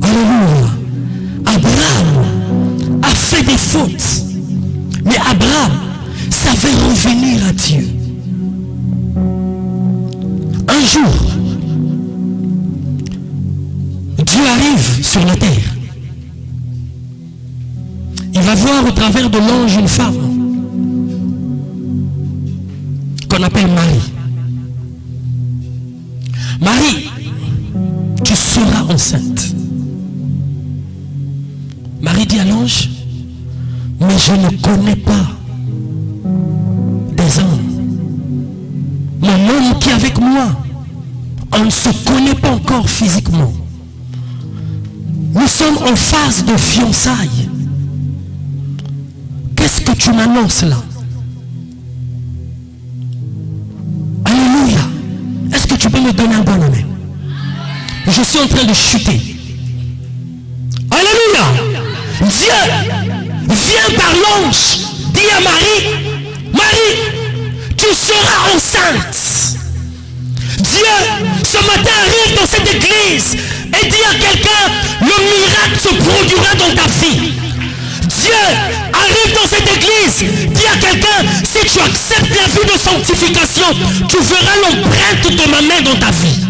Alléluia. Abraham a fait des fautes. Mais Abraham savait revenir à Dieu. Un jour, Dieu arrive sur la terre. Il va voir au travers de l'ange une femme qu'on appelle Marie. Marie, tu seras enceinte. Marie dit à l'ange, mais je ne connais pas des hommes. Mon homme qui est avec moi, on ne se connaît pas encore physiquement. Nous sommes en phase de fiançailles. tu m'annonces là. Alléluia. Est-ce que tu peux me donner un bon amen? Je suis en train de chuter. Alléluia. Dieu vient par l'ange, dit à Marie, Marie, tu seras enceinte. Dieu, ce matin, arrive dans cette église et dit à quelqu'un, le miracle se produira dans ta vie. Dieu arrive dans cette église, dit à quelqu'un, si tu acceptes la vie de sanctification, tu verras l'empreinte de ma main dans ta vie.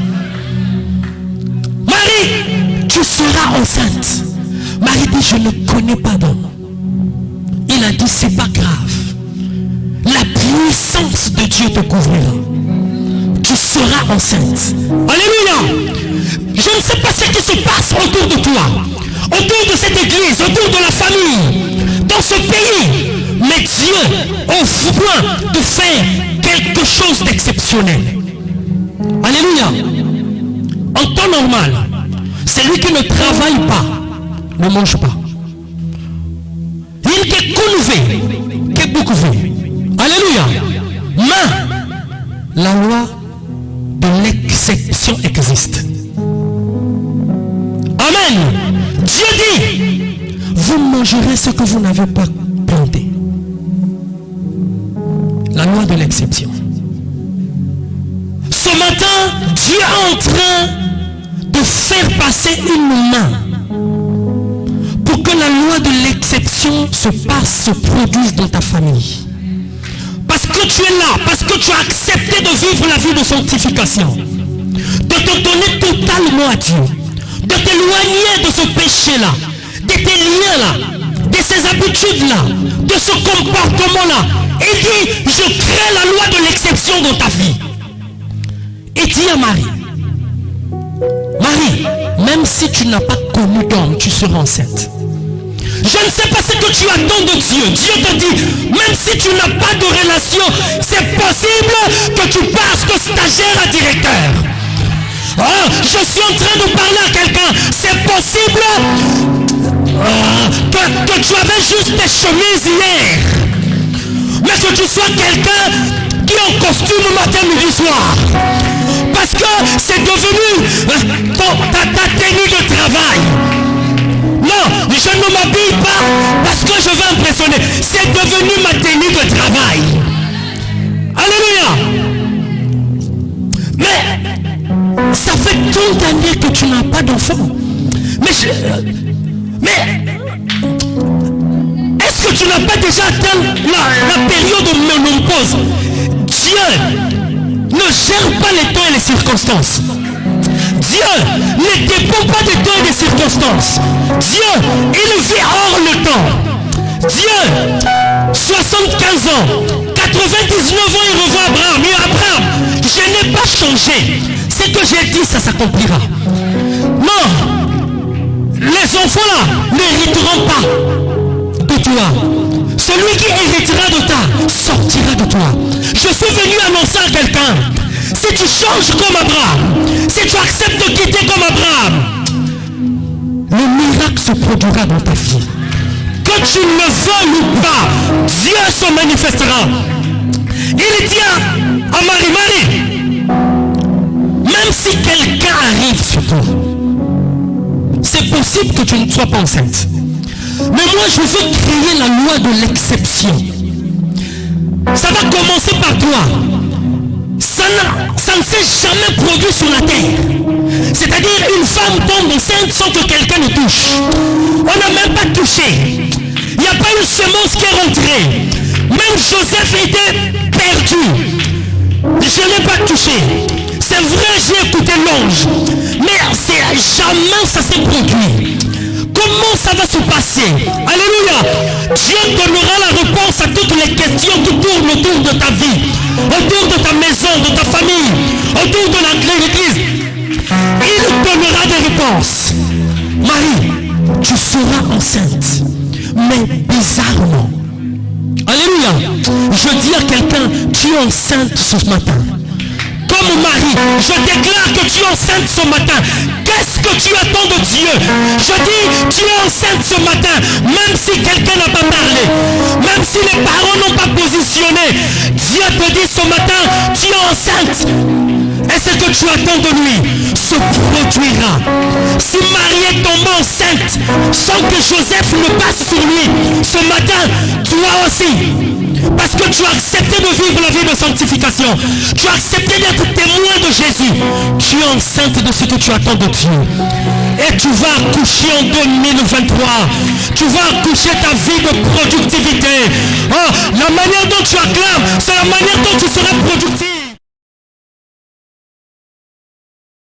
Marie, tu seras enceinte. Marie dit, je ne connais pas d'homme. Il a dit, c'est pas grave. La puissance de Dieu te couvrira. Tu seras enceinte. Alléluia. Je ne sais pas ce qui se passe autour de toi, autour de cette église, autour de la famille, dans ce pays. Mais Dieu est au point de faire quelque chose d'exceptionnel. Alléluia. En temps normal, celui qui ne travaille pas ne mange pas. Il est connu, qui est beaucoup vu. Alléluia. Mais la loi de l'exception existe. Amen. Dieu dit, vous mangerez ce que vous n'avez pas planté. La loi de l'exception. Ce matin, Dieu est en train de faire passer une main pour que la loi de l'exception se produise dans ta famille. Parce que tu es là, parce que tu as accepté de vivre la vie de sanctification, de te donner totalement à Dieu, de t'éloigner de ce péché-là, de tes liens-là, de ces habitudes-là, de ce comportement-là. Il dit, je crée la loi de l'exception dans ta vie. Et dit à Marie, Marie, même si tu n'as pas connu d'homme, tu seras enceinte. Je ne sais pas ce que tu attends de Dieu. Dieu te dit, même si tu n'as pas de relation, c'est possible que tu passes de stagiaire à directeur. Oh, je suis en train de parler à quelqu'un. C'est possible que tu avais juste tes chemises hier, mais que tu sois quelqu'un qui est en costume matin, midi, soir. Parce que c'est devenu ta tenue de travail. Non, je ne m'habille pas parce que je veux impressionner. C'est devenu ma tenue de travail. Alléluia. Mais ça fait tant d'années que tu n'as pas d'enfant. Mais est-ce que tu n'as pas déjà atteint la période de ménopause? Dieu ne gère pas les temps et les circonstances. Dieu ne dépend pas des temps et des circonstances. Dieu, il vit hors le temps. Dieu, 75 ans, 99 ans, il revoit Abraham. Et Abraham, je n'ai pas changé. Ce que j'ai dit, ça s'accomplira. Non, les enfants là n'hériteront pas de toi. Celui qui héritera de toi sortira de toi. Je suis venu annoncer à quelqu'un. Si tu changes comme Abraham, si tu acceptes de quitter comme Abraham, le miracle se produira dans ta vie. Que tu le veuilles ou pas, Dieu se manifestera. Il dit à Marie, Marie, même si quelqu'un arrive sur toi, c'est possible que tu ne sois pas enceinte. Mais moi, je veux créer la loi de l'exception. Ça va commencer par toi. Ça ne s'est jamais produit sur la terre. C'est-à-dire une femme tombe enceinte sans que quelqu'un ne touche. On n'a même pas touché. Il n'y a pas une semence qui est rentrée. Même Joseph était perdu. Je n'ai pas touché. C'est vrai, j'ai écouté l'ange. Mais jamais ça s'est produit. Comment ça va se passer? Alléluia. Dieu donnera la réponse à toutes les questions qui tournent autour de ta vie, autour de ta maison, de ta famille, autour de l'église. Il donnera des réponses. Marie, tu seras enceinte. Mais bizarrement. Alléluia. Je dis à quelqu'un, tu es enceinte ce matin. femme Marie, je déclare que tu es enceinte ce matin. Qu'est-ce que tu attends de Dieu? Je dis, tu es enceinte ce matin, même si quelqu'un n'a pas parlé, même si les parents n'ont pas positionné. Dieu te dit ce matin, tu es enceinte. Et ce que tu attends de lui se produira. Si Marie est tombée enceinte sans que Joseph ne passe sur lui, ce matin, toi aussi, parce que tu as accepté de vivre la vie de sanctification, tu as accepté d'être témoin de Jésus, tu es enceinte de ce que tu attends de Dieu. Et tu vas accoucher en 2023. Tu vas accoucher ta vie de productivité. Oh, la manière dont tu acclames, c'est la manière